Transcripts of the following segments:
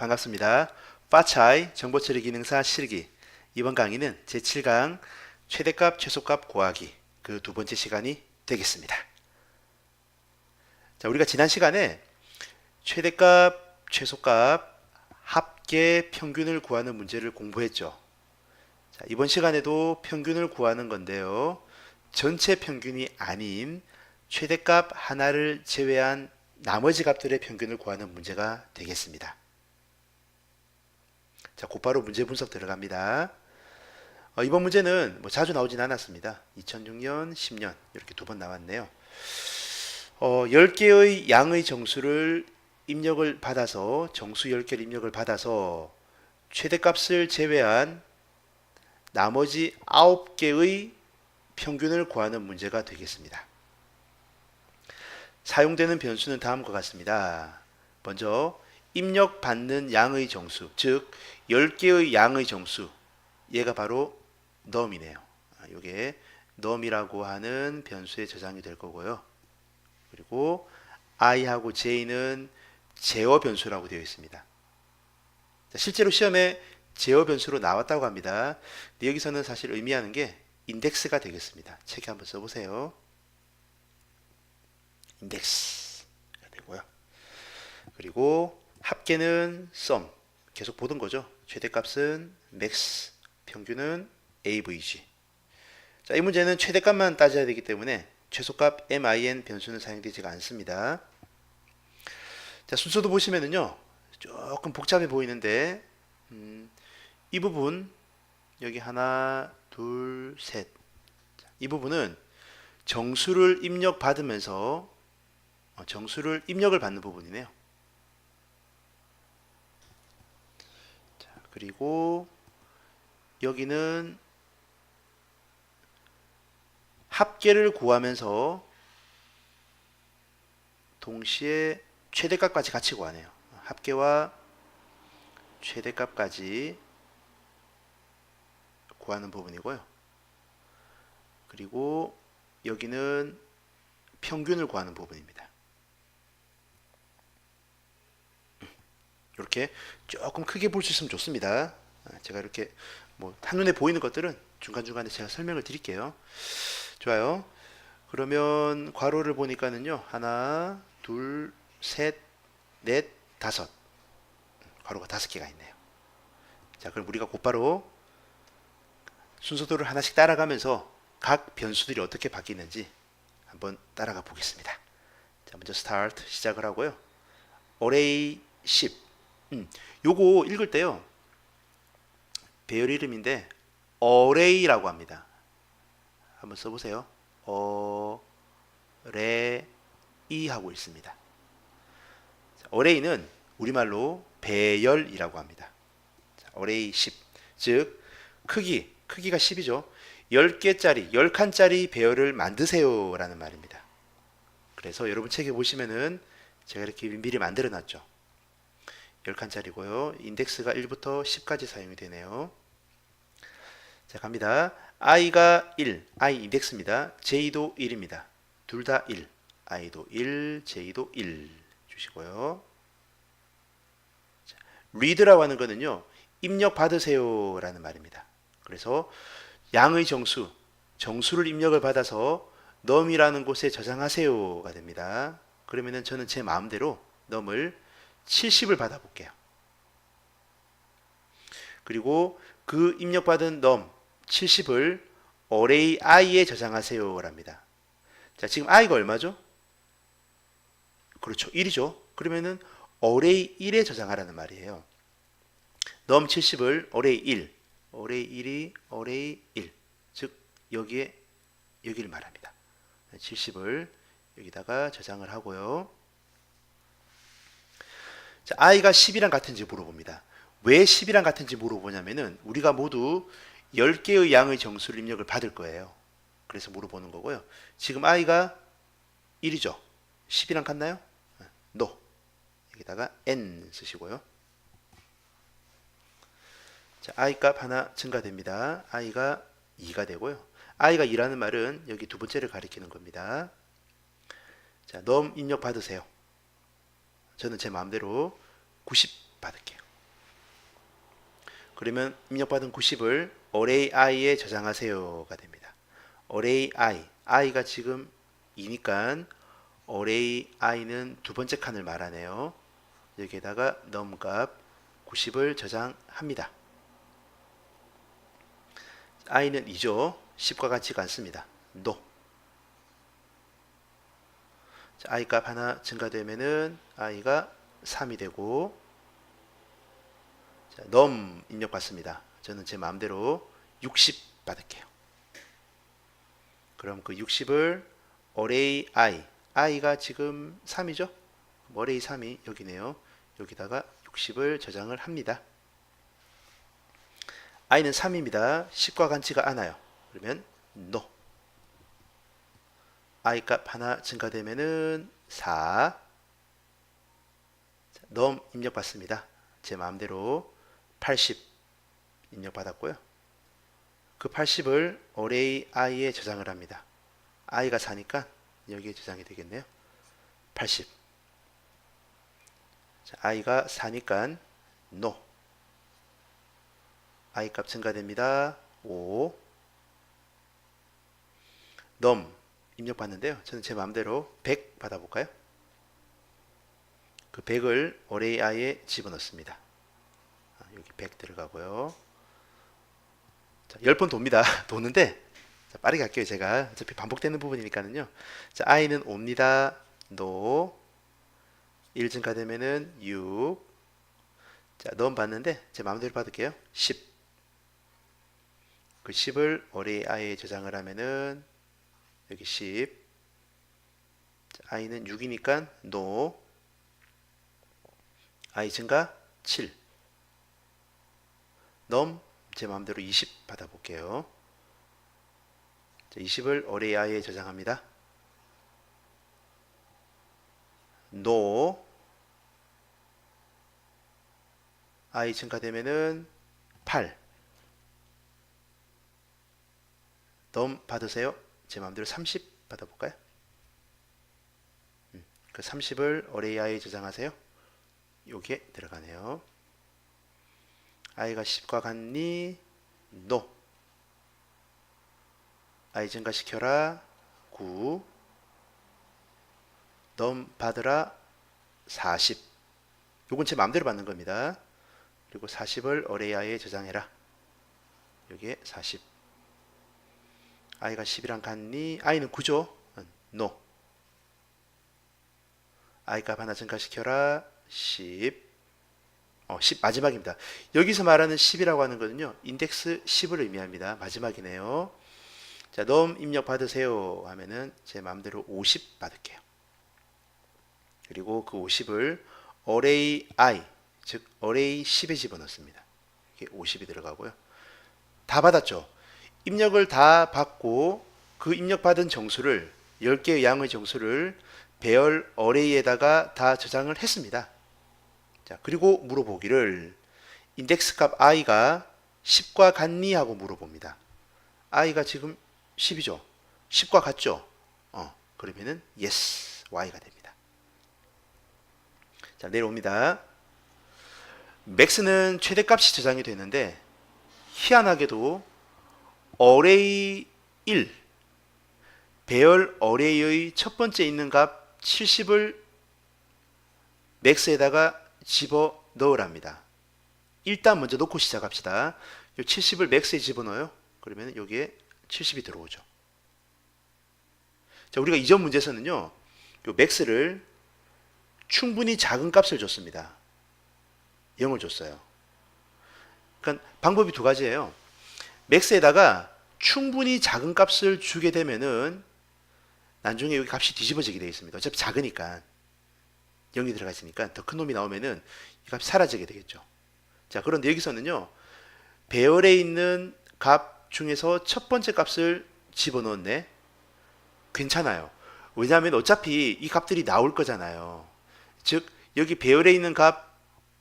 반갑습니다. 파차이 정보처리 기능사 실기. 이번 강의는 제7강 최대값 최소값 구하기 그 두 번째 시간이 되겠습니다. 자, 우리가 지난 시간에 최대값 최소값 합계 평균을 구하는 문제를 공부했죠. 자, 이번 시간에도 평균을 구하는 건데요. 전체 평균이 아닌 최대값 하나를 제외한 나머지 값들의 평균을 구하는 문제가 되겠습니다. 자, 곧바로 문제 분석 들어갑니다. 이번 문제는 뭐 자주 나오진 않았습니다. 2006년, 10년 이렇게 두 번 나왔네요. 10개의 양의 정수를 입력을 받아서 정수 10개를 입력을 받아서 최대값을 제외한 나머지 9개의 평균을 구하는 문제가 되겠습니다. 사용되는 변수는 다음과 같습니다. 먼저 입력받는 양의 정수, 즉 10개의 양의 정수, 얘가 바로 num이네요. 이게 num이라고 하는 변수에 저장이 될 거고요. 그리고 i하고 j는 제어 변수라고 되어 있습니다. 실제로 시험에 제어 변수로 나왔다고 합니다. 근데 여기서는 사실 의미하는 게 인덱스가 되겠습니다. 책에 한번 써보세요. 인덱스가 되고요. 그리고 합계는 sum, 계속 보던 거죠. 최대값은 max, 평균은 avg. 자, 이 문제는 최대값만 따져야 되기 때문에 최소값 min 변수는 사용되지가 않습니다. 자, 순서도 보시면은요, 조금 복잡해 보이는데, 이 부분, 여기 하나, 둘, 셋. 이 부분은 정수를 입력받으면서 정수를 입력을 받는 부분이네요. 자, 그리고 여기는 합계를 구하면서 동시에 최대값까지 같이 구하네요. 합계와 최대값까지 구하는 부분이고요. 그리고 여기는 평균을 구하는 부분입니다. 이렇게 조금 크게 볼 수 있으면 좋습니다. 제가 이렇게 뭐 한눈에 보이는 것들은 중간중간에 제가 설명을 드릴게요. 좋아요. 그러면 괄호를 보니까는요, 하나, 둘, 셋, 넷, 다섯. 괄호가 5개가 있네요. 자, 그럼 우리가 곧바로 순서대로 하나씩 따라가면서 각 변수들이 어떻게 바뀌는지 한번 따라가 보겠습니다. 자, 먼저 start 시작을 하고요. array 10. 요거 읽을 때요, 배열 이름인데 array라고 합니다. 한번 써보세요. array 하고 있습니다. 자, array는 우리말로 배열이라고 합니다. 자, array 10, 즉 크기가 10이죠. 10개짜리, 10칸짜리 배열을 만드세요 라는 말입니다. 그래서 여러분 책에 보시면은 제가 이렇게 미리 만들어 놨죠. 10칸짜리고요. 인덱스가 1부터 10까지 사용이 되네요. 자, 갑니다. i가 1, i 인덱스입니다. j도 1입니다. 둘 다 1, i도 1, j도 1 주시고요. 자, read라고 하는 거는요, 입력 받으세요 라는 말입니다. 그래서 양의 정수를 입력을 받아서 num이라는 곳에 저장하세요가 됩니다. 그러면은 저는 제 마음대로 num을 70을 받아 볼게요. 그리고 그 입력받은 num 70을 array i에 저장하세요 랍니다. 자, 지금 i가 얼마죠? 그렇죠, 1이죠. 그러면은 array 1에 저장하라는 말이에요. num 70을 array 1, array 1이 array 1, 즉 여기를 말합니다. 70을 여기다가 저장을 하고요. 자, i가 10이랑 같은지 물어봅니다. 왜 10이랑 같은지 물어보냐면은 우리가 모두 10개의 양의 정수를 입력을 받을 거예요. 그래서 물어보는 거고요. 지금 i가 1이죠. 10이랑 같나요? No. 여기다가 n 쓰시고요. 자, i 값 하나 증가됩니다. i가 2가 되고요. i가 2라는 말은 여기 두 번째를 가리키는 겁니다. 자, num 입력 받으세요. 저는 제 마음대로 90 받을게요. 그러면 입력받은 90을 array i에 저장하세요가 됩니다. array i가 지금 2니까 array i는 두 번째 칸을 말하네요. 여기에다가 num값 90을 저장합니다. i는 2죠. 10과 같지가 않습니다. no. 자, i 값 하나 증가되면은 i가 3이 되고, 자, num 입력 받습니다. 저는 제 마음대로 60 받을게요. 그럼 그 60을 array i가 지금 3이죠? array 3이 여기네요. 여기다가 60을 저장을 합니다. i는 3입니다. 10과 같지가 않아요. 그러면 no. i 값 하나 증가되면은 4. num 입력 받습니다. 제 마음대로 80 입력 받았고요. 그 80을 array i에 저장을 합니다. i가 4니까 여기에 저장이 되겠네요. 80. 자, i가 4니까 no. i 값 증가됩니다. 5. num 입력 받는데요. 저는 제 마음대로 100 받아볼까요? 그 100을 array i에 집어넣습니다. 여기 100 들어가고요. 자, 10번 돕니다. 도는데 자, 빠르게 할게요. 제가 어차피 반복되는 부분이니까는요. 자, i는 5입니다. no. 1 증가되면은 6. 자, num 받는데 제 마음대로 받을게요. 10. 그 10을 array i에 저장을 하면은 여기 10. 자, i는 6이니까 no. i 증가 7. num 제 마음대로 20 받아볼게요. 자, 20을 array i에 저장합니다. no. i 증가되면은 8. num 받으세요. 제 마음대로 30 받아볼까요? 그 30을 array i에 저장하세요. 여기에 들어가네요. i가 10과 같니? no. i 증가시켜라. 9. num 받으라. 40. 요건 제 마음대로 받는 겁니다. 그리고 40을 array i에 저장해라. 여기에 40. i가 10이랑 같니? i는 9죠? no. i 값 하나 증가시켜라. 10. 10 마지막입니다. 여기서 말하는 10이라고 하는 거는요. 인덱스 10을 의미합니다. 마지막이네요. 자, num 입력 받으세요 하면은 제 마음대로 50 받을게요. 그리고 그 50을 array i, 즉 array 10에 집어넣습니다. 이게 50이 들어가고요. 다 받았죠. 입력을 다 받고 그 입력 받은 정수를 10개의 양의 정수를 배열 array에다가 다 저장을 했습니다. 자, 그리고 물어보기를 인덱스 값 i가 10과 같니? 하고 물어봅니다. i가 지금 10이죠. 10과 같죠? 그러면은 yes, y가 됩니다. 자, 내려옵니다. max는 최대값이 저장이 되는데 희한하게도 array 1 배열 array의 첫 번째 있는 값 70을 max에다가 집어 넣으랍니다. 일단 먼저 놓고 시작합시다. 이 70을 max에 집어넣어요. 그러면 여기에 70이 들어오죠. 자, 우리가 이전 문제에서는요, 요 max를 충분히 작은 값을 줬습니다. 0을 줬어요. 그러니까 방법이 두 가지예요. max에다가 충분히 작은 값을 주게 되면은 나중에 여기 값이 뒤집어지게 되어 있습니다. 어차피 작으니까 0이 들어가 있으니까 더 큰 놈이 나오면은 이 값이 사라지게 되겠죠. 자, 그런데 여기서는요, 배열에 있는 값 중에서 첫 번째 값을 집어넣었네. 괜찮아요. 왜냐하면 어차피 이 값들이 나올 거잖아요. 즉 여기 배열에 있는 값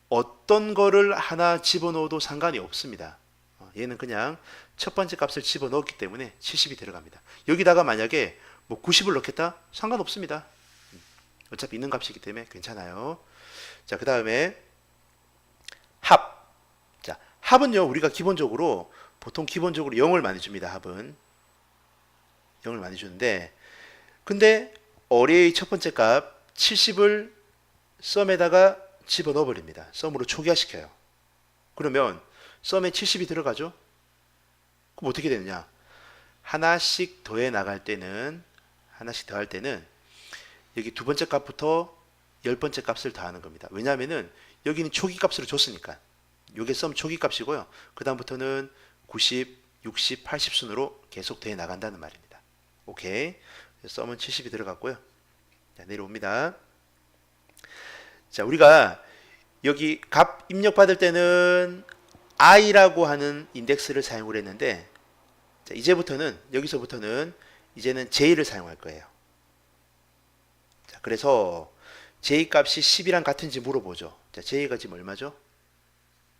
어떤 거를 하나 집어넣어도 상관이 없습니다. 얘는 그냥 첫 번째 값을 집어넣었기 때문에 70이 들어갑니다. 여기다가 만약에 뭐 90을 넣겠다? 상관없습니다. 어차피 있는 값이기 때문에 괜찮아요. 자, 그 다음에 합. 자, 합은요, 우리가 기본적으로 보통 기본적으로 0을 많이 줍니다. 합은 0을 많이 주는데, 근데 어레이의 첫 번째 값 70을 썸에다가 집어넣어 버립니다. 썸으로 초기화시켜요. 그러면 썸에 70이 들어가죠? 그럼 어떻게 되느냐? 하나씩 더해 나갈 때는, 하나씩 더할 때는 여기 두 번째 값부터 열 번째 값을 더하는 겁니다. 왜냐하면은 여기는 초기 값으로 줬으니까. 요게 썸 초기 값이고요. 그 다음부터는 90, 60, 80 순으로 계속 더해 나간다는 말입니다. 오케이. 썸은 70이 들어갔고요. 자, 내려옵니다. 자, 우리가 여기 값 입력받을 때는 i라고 하는 인덱스를 사용을 했는데, 자, 이제부터는, 여기서부터는 이제는 j를 사용할 거예요. 자, 그래서 j 값이 10이랑 같은지 물어보죠. 자, j가 지금 얼마죠?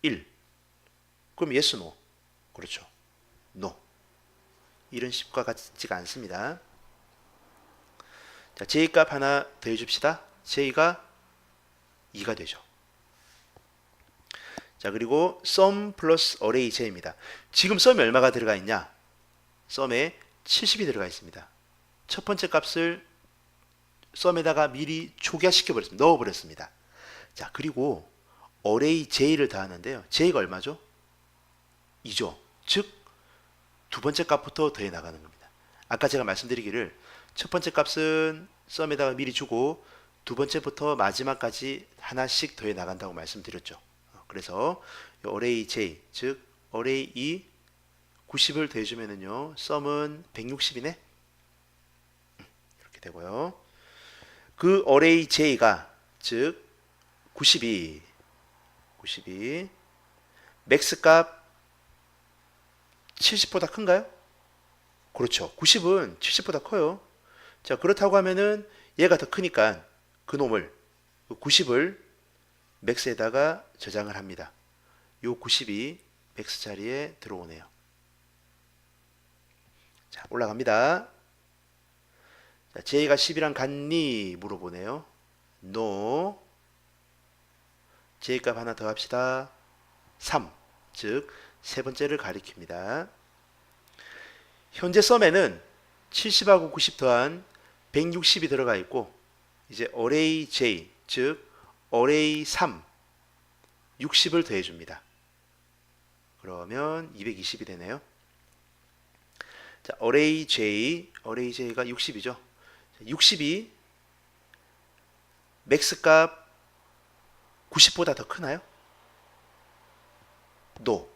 1. 그럼 yes, no? 그렇죠. no. 1은 10과 같지가 않습니다. 자, j 값 하나 더해 줍시다. j가 2가 되죠. 자, 그리고 sum 플러스 array j입니다. 지금 썸에 얼마가 들어가 있냐? 썸에 70이 들어가 있습니다. 첫 번째 값을 썸에다가 미리 초기화시켜 버렸습니다. 넣어 버렸습니다. 자, 그리고 array j를 더하는데요. j가 얼마죠? 2죠. 즉 두 번째 값부터 더해 나가는 겁니다. 아까 제가 말씀드리기를 첫 번째 값은 썸에다가 미리 주고 두 번째부터 마지막까지 하나씩 더해 나간다고 말씀드렸죠. 그래서 array j, 즉 array 2 90을 더해주면은요, 썸은 160이네? 이렇게 되고요. 그 array j가, 즉 92 맥스 값 70보다 큰가요? 그렇죠. 90은 70보다 커요. 자, 그렇다고 하면은 얘가 더 크니까 그 놈을, 90을 맥스에다가 저장을 합니다. 요 90이 맥스 자리에 들어오네요. 자, 올라갑니다. 자, j가 10이랑 같니? 물어보네요. no. j 값 하나 더 합시다. 3. 즉, 세 번째를 가리킵니다. 현재 썸에는 70하고 90 더한 160이 들어가 있고, 이제 array j, 즉 array 3 60을 더해 줍니다. 그러면 220이 되네요. 자, array j가 60이죠. 60이 맥스 값 90보다 더 크나요? no.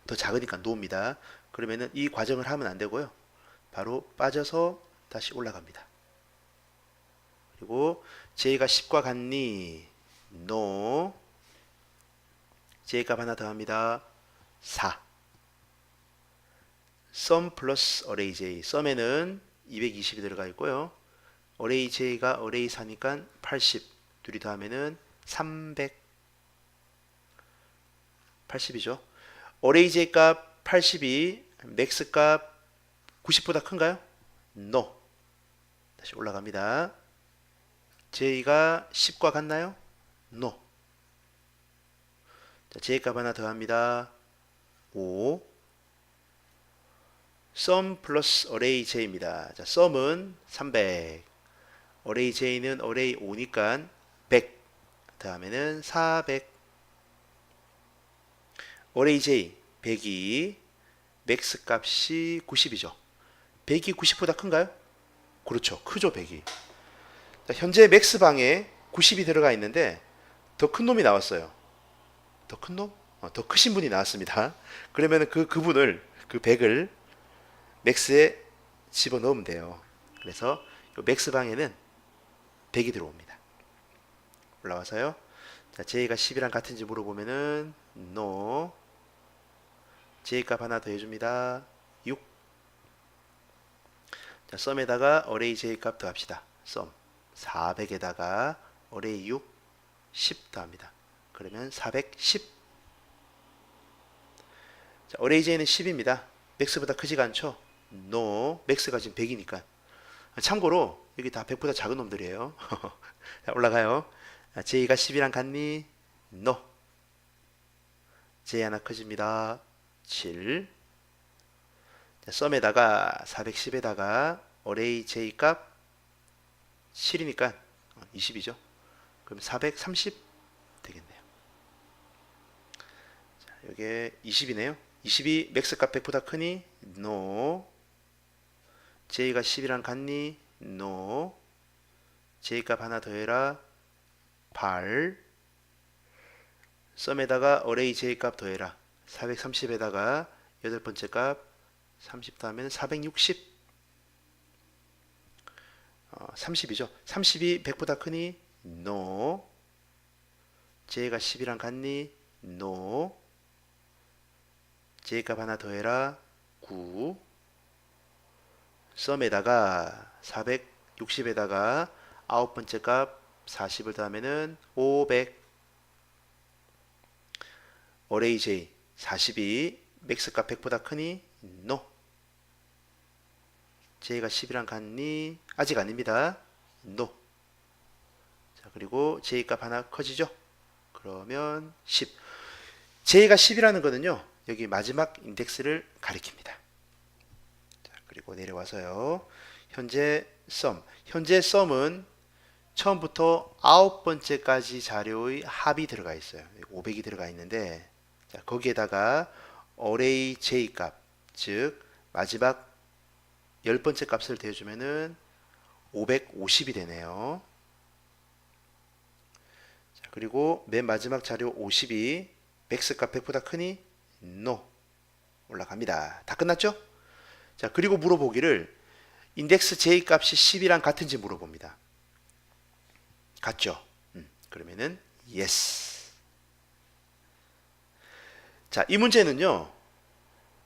더 작으니까 no입니다. 그러면은 이 과정을 하면 안 되고요. 바로 빠져서 다시 올라갑니다. 그리고 j가 10과 같니? no. j 값 하나 더 합니다. 4. sum 플러스 array j. 썸에는 220이 들어가 있고요. array j가 array 4니까 80. 둘이 더하면은 380이죠. array j 값 80이 맥스 값 90보다 큰가요? no. 다시 올라갑니다. j가 10과 같나요? no. 자, j 값 하나 더 합니다. 5. sum 플러스 array j입니다. 자, sum은 300. array j는 array 5니까 100. 다음에는 400. array j 100이 맥스 값이 90이죠. 100이 90보다 큰가요? 그렇죠. 크죠, 100이. 자, 현재 맥스 방에 90이 들어가 있는데 더 큰 놈이 나왔어요. 더 큰 놈? 더 크신 분이 나왔습니다. 그러면 그분을, 그 100을 맥스에 집어넣으면 돼요. 그래서 맥스 방에는 100이 들어옵니다. 올라와서요. 자, j가 10이랑 같은지 물어보면은 no. j 값 하나 더 해줍니다. 6. 자, 썸에다가 array j 값 더합시다. 썸 400에다가 array 6 10 더합니다. 그러면 410. 자, array j는 10입니다. 맥스보다 크지가 않죠? no. 맥스가 지금 100이니까. 참고로 여기 다 100보다 작은 놈들이에요. 자, 올라가요. j가 10이랑 같니? no. j 하나 커집니다. 7. 자, 썸에다가 410에다가 어레이 j 값 7이니까 20이죠. 그럼 430 되겠네요. 자, 이게 20이네요. 20이 맥스 값 100보다 크니? No. j가 10이랑 같니? No. j 값 하나 더해라. 8. 썸에다가 어레이 j 값 더해라. 430에다가 여덟 번째 값 30 더하면 460. 30이죠. 30이 100보다 크니? No. j가 10이랑 같니? No. j 값 하나 더해라. 9. 썸에다가 460에다가 아홉 번째 값 40을 더하면은 500. 어레이 j 40이 맥스 값 100보다 크니? No. j가 10이랑 같니? 아직 아닙니다. No. 자, 그리고 j 값 하나 커지죠? 그러면 10. j가 10이라는 거는요, 여기 마지막 인덱스를 가리킵니다. 자, 그리고 내려와서요, 현재 썸은 처음부터 아홉 번째까지 자료의 합이 들어가 있어요. 500이 들어가 있는데, 자, 거기에다가 어레이 j 값, 즉 마지막 열 번째 값을 대주면은 550이 되네요. 자, 그리고 맨 마지막 자료 50이 맥스 값 100보다 크니? No. 올라갑니다. 다 끝났죠? 자, 그리고 물어보기를 인덱스 j 값이 10이랑 같은지 물어봅니다. 같죠? 그러면은 yes. 자, 이 문제는요,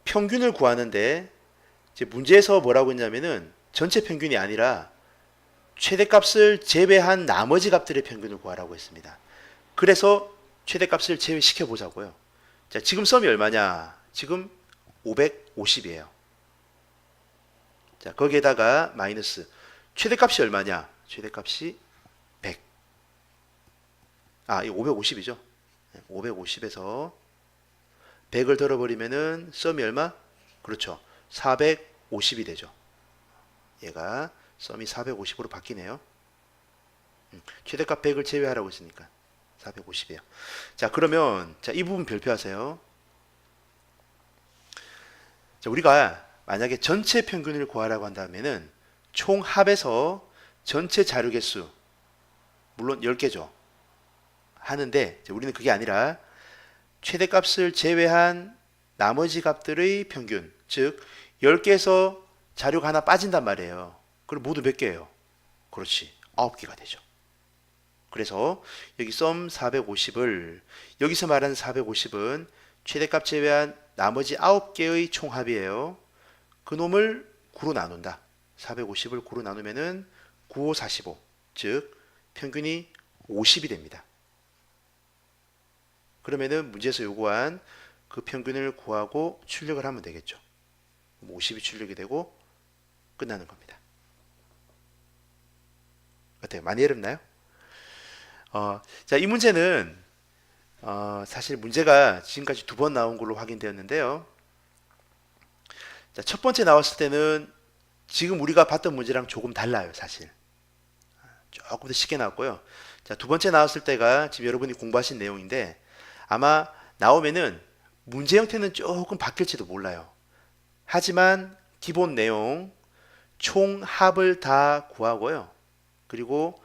평균을 구하는데 이제 문제에서 뭐라고 했냐면은 전체 평균이 아니라 최대값을 제외한 나머지 값들의 평균을 구하라고 했습니다. 그래서 최대값을 제외시켜 보자고요. 자, 지금 썸이 얼마냐? 지금 550이에요. 자, 거기에다가 마이너스 최대값이 얼마냐? 최대값이 100. 이 550이죠. 550에서 100을 덜어버리면은 썸이 얼마? 그렇죠. 450이 되죠. 얘가 썸이 450으로 바뀌네요. 최대값 100을 제외하라고 했으니까 450이에요. 자, 그러면 자, 이 부분 별표하세요. 자, 우리가 만약에 전체 평균을 구하라고 한다면은 총 합에서 전체 자료 개수, 물론 10개죠. 하는데 우리는 그게 아니라 최대값을 제외한 나머지 값들의 평균, 즉 10개에서 자료가 하나 빠진단 말이에요. 그럼 모두 몇 개예요? 그렇지, 9개가 되죠. 그래서 여기 썸 450을, 여기서 말하는 450은 최대값 제외한 나머지 9개의 총합이에요. 그 놈을 9로 나눈다. 450을 9로 나누면은 9, 5, 45, 즉 평균이 50이 됩니다. 그러면은 문제에서 요구한 그 평균을 구하고 출력을 하면 되겠죠. 50이 출력이 되고 끝나는 겁니다. 어때요? 많이 어렵나요? 자, 이 문제는 사실 문제가 지금까지 두 번 나온 걸로 확인되었는데요. 자, 첫 번째 나왔을 때는 지금 우리가 봤던 문제랑 조금 달라요, 사실. 조금 더 쉽게 나왔고요. 자, 두 번째 나왔을 때가 지금 여러분이 공부하신 내용인데 아마 나오면은 문제 형태는 조금 바뀔지도 몰라요. 하지만 기본 내용, 총 합을 다 구하고요. 그리고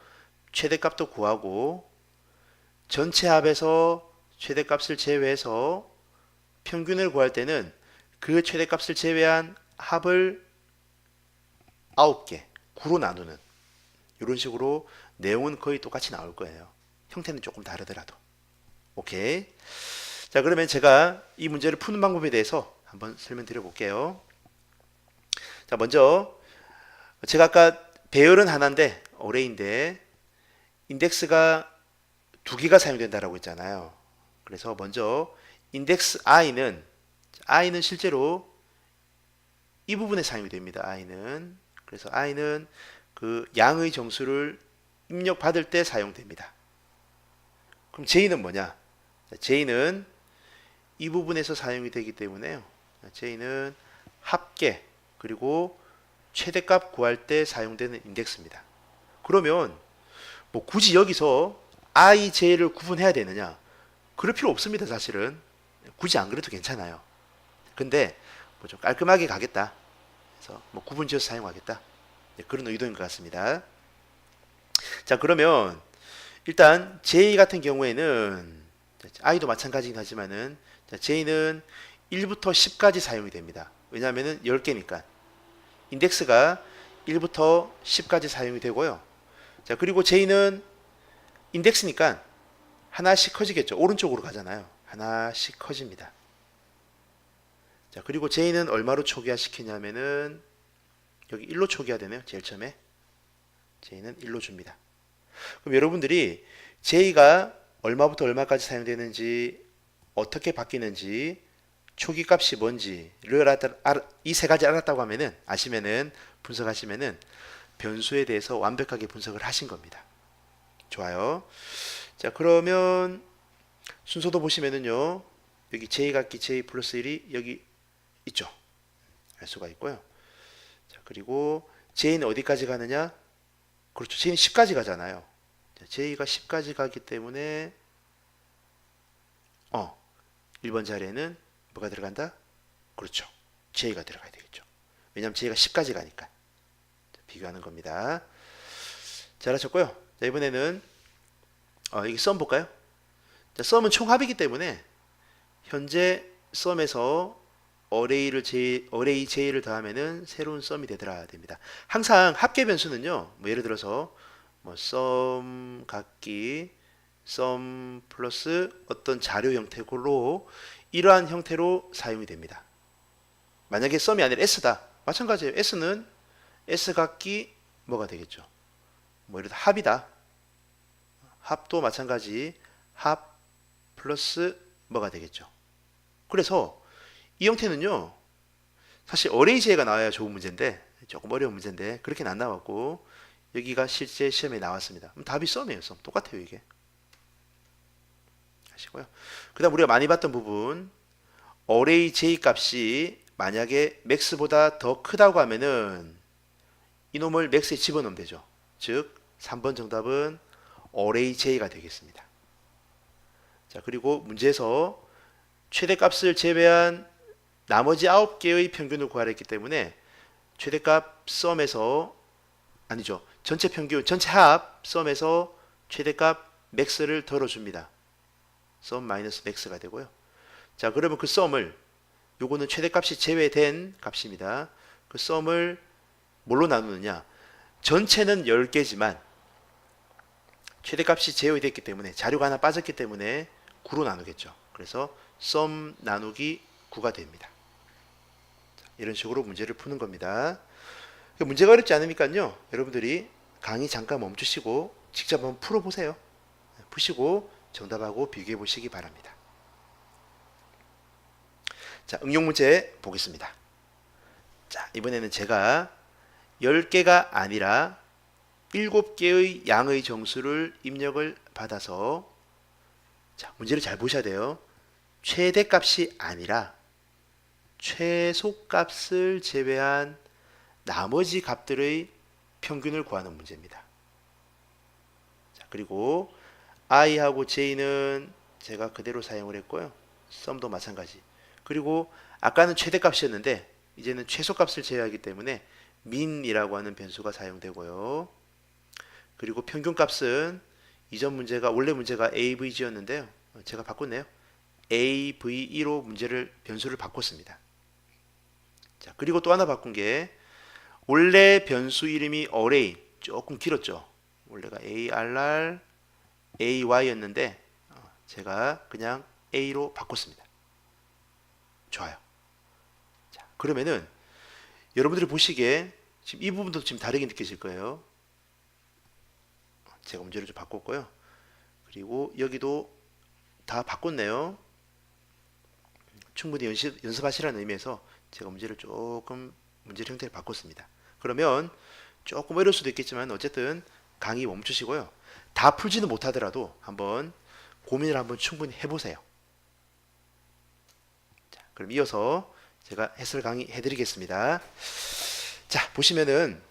최대값도 구하고 전체 합에서 최대값을 제외해서 평균을 구할 때는 그 최대값을 제외한 합을 9개, 9로 나누는 이런 식으로 내용은 거의 똑같이 나올 거예요. 형태는 조금 다르더라도. 오케이. 자, 그러면 제가 이 문제를 푸는 방법에 대해서 한번 설명드려 볼게요. 자, 먼저 제가 아까 배열은 하나인데 어레이인데 인덱스가 두 개가 사용된다라고 했잖아요. 그래서 먼저 인덱스 i는 실제로 이 부분에 사용이 됩니다. i는. 그래서 i는 그 양의 정수를 입력받을 때 사용됩니다. 그럼 j는 뭐냐? j는 이 부분에서 사용이 되기 때문에요. J는 합계 그리고 최대값 구할 때 사용되는 인덱스입니다. 그러면 뭐 굳이 여기서 I, J를 구분해야 되느냐? 그럴 필요 없습니다. 사실은 굳이 안 그래도 괜찮아요. 근데 뭐 좀 깔끔하게 가겠다. 그래서 뭐 구분 지어서 사용하겠다. 그런 의도인 것 같습니다. 자, 그러면 일단 J 같은 경우에는 I도 마찬가지긴 하지만은 J는 1부터 10까지 사용이 됩니다. 왜냐하면은 10개니까 인덱스가 1부터 10까지 사용이 되고요. 자, 그리고 J는 인덱스니까 하나씩 커지겠죠. 오른쪽으로 가잖아요. 하나씩 커집니다. 자, 그리고 J는 얼마로 초기화시키냐면은 여기 1로 초기화되네요. 제일 처음에 J는 1로 줍니다. 그럼 여러분들이 J가 얼마부터 얼마까지 사용되는지 어떻게 바뀌는지 초기 값이 뭔지를 이 세 가지 알았다고 하면은 아시면은 분석하시면은 변수에 대해서 완벽하게 분석을 하신 겁니다. 좋아요. 자, 그러면 순서도 보시면은요. 여기 J 같기 J 플러스 1이 여기 있죠. 알 수가 있고요. 자, 그리고 J는 어디까지 가느냐? 그렇죠. J는 10까지 가잖아요. 자, J가 10까지 가기 때문에 1번 자리에는 뭐가 들어간다? 그렇죠. J가 들어가야 되겠죠. 왜냐하면 J가 10까지 가니까. 자, 비교하는 겁니다. 잘하셨고요. 자, 이번에는 여기 썸 볼까요? 자, 썸은 총합이기 때문에 현재 썸에서 어레이 J를 더하면은 새로운 썸이 되더라 됩니다. 항상 합계 변수는요. 뭐 예를 들어서 뭐 썸 갖기 썸 플러스 어떤 자료 형태로 이러한 형태로 사용이 됩니다. 만약에 썸이 아니라 S다. 마찬가지예요. S는 S 갖기 뭐가 되겠죠? 뭐 예를 들어 합이다. 합도 마찬가지 합 플러스 뭐가 되겠죠? 그래서 이 형태는요. 사실 어레이 J가 나와야 좋은 문제인데 조금 어려운 문제인데 그렇게는 안 나왔고 여기가 실제 시험에 나왔습니다. 그럼 답이 썸이에요. 썸. 똑같아요. 이게. 하시고요. 그 다음 우리가 많이 봤던 부분 어레이 J 값이 만약에 맥스보다 더 크다고 하면은 이놈을 맥스에 집어넣으면 되죠. 즉 3번 정답은 어레이 J가 되겠습니다. 자, 그리고 문제에서 최대값을 제외한 나머지 9개의 평균을 구하라 했기 때문에 최대값 썸에서 아니죠. 전체 평균, 전체 합 썸에서 최대값 맥스를 덜어줍니다. 썸 마이너스 맥스가 되고요. 자, 그러면 그 썸을 요거는 최대값이 제외된 값입니다. 그 썸을 뭘로 나누느냐? 전체는 10개지만 최대값이 제외됐기 때문에 자료가 하나 빠졌기 때문에 9로 나누겠죠. 그래서 썸 나누기 9가 됩니다. 이런 식으로 문제를 푸는 겁니다. 문제가 어렵지 않으니까요. 여러분들이 강의 잠깐 멈추시고 직접 한번 풀어보세요. 푸시고 정답하고 비교해 보시기 바랍니다. 자, 응용 문제 보겠습니다. 자, 이번에는 제가 10개가 아니라 7개의 양의 정수를 입력을 받아서 자, 문제를 잘 보셔야 돼요. 최대값이 아니라 최소값을 제외한 나머지 값들의 평균을 구하는 문제입니다. 자, 그리고 i하고 j는 제가 그대로 사용을 했고요. 썸도 마찬가지. 그리고 아까는 최대값이었는데 이제는 최소값을 제외하기 때문에 min이라고 하는 변수가 사용되고요. 그리고 평균값은 이전 문제가 원래 문제가 avg였는데요. 제가 바꿨네요. AV2로 문제를 변수를 바꿨습니다. 자, 그리고 또 하나 바꾼 게 원래 변수 이름이 array 조금 길었죠. 원래가 arr ay였는데 제가 그냥 a로 바꿨습니다. 좋아요. 자, 그러면은 여러분들이 보시기에 지금 이 부분도 지금 다르게 느껴질 거예요. 제가 문제를 좀 바꿨고요. 그리고 여기도 다 바꿨네요. 충분히 연습하시라는 의미에서 제가 문제를 조금 문제 형태를 바꿨습니다. 그러면 조금 어려울 수도 있겠지만 어쨌든 강의 멈추시고요. 다 풀지는 못하더라도 한번 고민을 한번 충분히 해보세요. 그럼 이어서 제가 해설 강의 해드리겠습니다. 자, 보시면은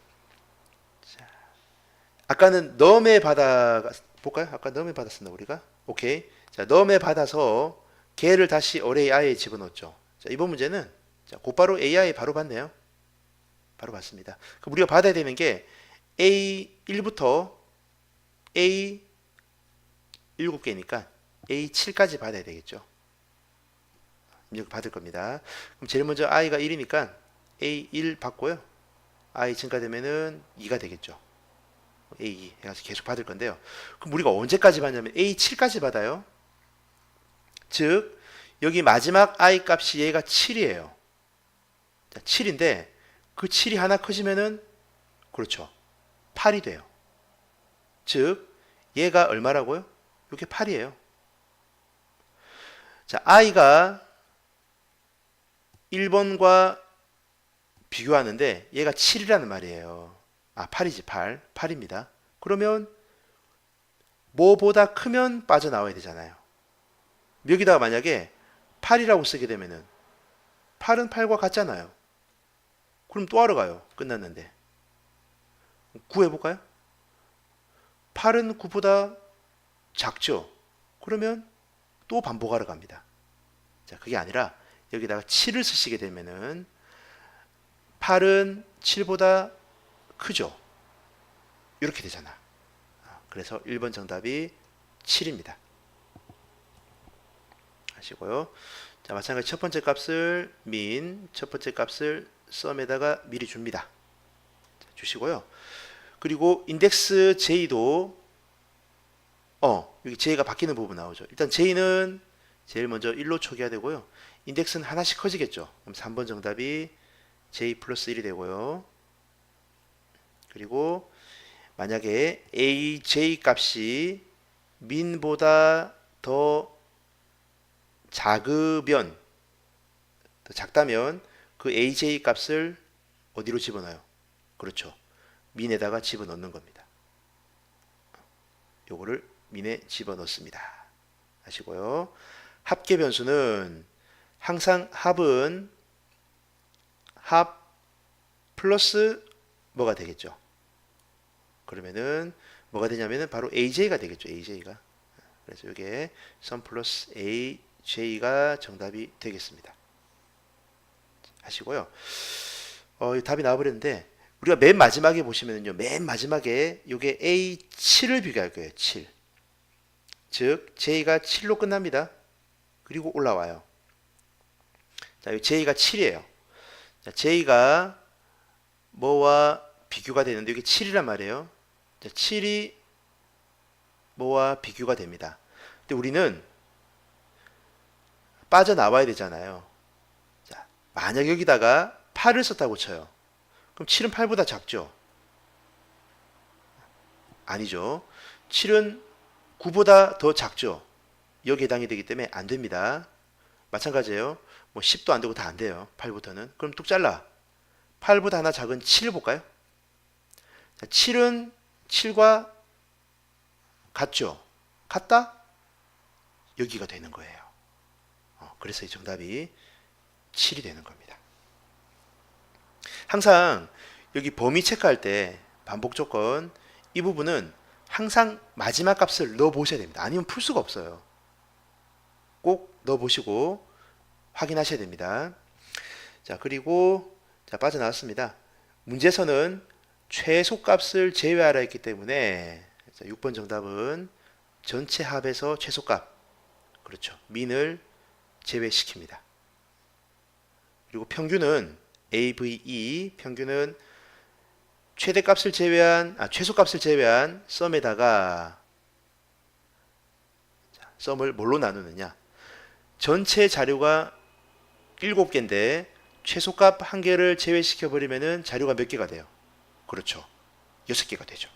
아까는 넘에 받아 볼까요? 아까 넘에 받았었나 우리가? 오케이. 자, 넘에 받아서 걔를 다시 어레이 i에 집어넣었죠. 자, 이번 문제는 자, 곧바로 ai 바로 받네요. 바로 받습니다. 그럼 우리가 받아야 되는 게 a1부터 a 7개니까 a7까지 받아야 되겠죠. 입력 받을 겁니다. 그럼 제일 먼저 i가 1이니까 a1 받고요. i 증가되면은 2가 되겠죠. A2 해가지고 계속 받을 건데요. 그럼 우리가 언제까지 받냐면 A7까지 받아요. 즉 여기 마지막 I 값이 얘가 7이에요. 자, 7인데 그 7이 하나 커지면은 그렇죠. 8이 돼요. 즉 얘가 얼마라고요? 이게 8이에요. 자, I가 1번과 비교하는데 얘가 7이라는 말이에요. 아, 8이지, 8입니다. 그러면 뭐보다 크면 빠져나와야 되잖아요. 여기다가 만약에 8이라고 쓰게 되면은 8은 8과 같잖아요. 그럼 또 하러 가요. 끝났는데. 9 해볼까요? 8은 9보다 작죠. 그러면 또 반복하러 갑니다. 자, 그게 아니라 여기다가 7을 쓰시게 되면은 8은 7보다 크죠. 이렇게 되잖아. 그래서 1번 정답이 7입니다. 아시고요. 자, 마찬가지 첫 번째 값을 첫 번째 값을 썸에다가 미리 줍니다. 자, 주시고요. 그리고 인덱스 J도 여기 J가 바뀌는 부분 나오죠. 일단 J는 제일 먼저 1로 초기화 되고요. 인덱스는 하나씩 커지겠죠. 그럼 3번 정답이 J 플러스 1이 되고요. 그리고 만약에 AJ 값이 민보다 더 작으면, 더 작다면 그 AJ 값을 어디로 집어넣어요? 그렇죠. 민에다가 집어넣는 겁니다. 요거를 민에 집어넣습니다. 아시고요. 합계 변수는 항상 합은 합 플러스 뭐가 되겠죠? 그러면은 뭐가 되냐면은 바로 AJ가 되겠죠. AJ가. 그래서 이게 sum 플러스 AJ가 정답이 되겠습니다. 하시고요. 답이 나와버렸는데 우리가 맨 마지막에 보시면은요. 맨 마지막에 이게 A7을 비교할 거예요. 7. 즉 J가 7로 끝납니다. 그리고 올라와요. 자, 이 J가 7이에요. 자, J가 뭐와 비교가 되는데 이게 7이란 말이에요. 자, 7이 뭐와 비교가 됩니다. 근데 우리는 빠져나와야 되잖아요. 자, 만약 여기다가 8을 썼다고 쳐요. 그럼 7은 8보다 작죠? 아니죠. 7은 9보다 더 작죠? 여기에 해당이 되기 때문에 안 됩니다. 마찬가지예요. 뭐 10도 안 되고 다 안 돼요. 8부터는. 그럼 뚝 잘라. 8보다 하나 작은 7을 볼까요? 자, 7은 7과 같죠? 같다? 여기가 되는 거예요. 그래서 이 정답이 7이 되는 겁니다. 항상 여기 범위 체크할 때 반복 조건 이 부분은 항상 마지막 값을 넣어 보셔야 됩니다. 아니면 풀 수가 없어요. 꼭 넣어 보시고 확인하셔야 됩니다. 자, 그리고 자, 빠져나왔습니다. 문제에서는 최소값을 제외하라 했기 때문에 자, 6번 정답은 전체 합에서 최소값, 그렇죠, 민을 제외시킵니다. 그리고 평균은 AVE, 평균은 최소값을 제외한 썸에다가 썸을 뭘로 나누느냐, 전체 자료가 7개인데 최소값 1개를 제외시켜 버리면은 자료가 몇 개가 돼요? 그렇죠, 6개가 되죠.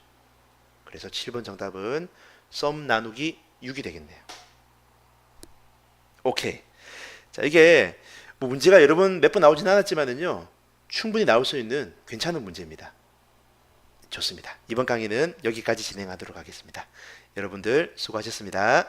그래서 7번 정답은 썸 나누기 6이 되겠네요. 오케이. 자, 이게 뭐 문제가 여러 번 몇 번 나오진 않았지만은요, 충분히 나올 수 있는 괜찮은 문제입니다. 좋습니다. 이번 강의는 여기까지 진행하도록 하겠습니다. 여러분들 수고하셨습니다.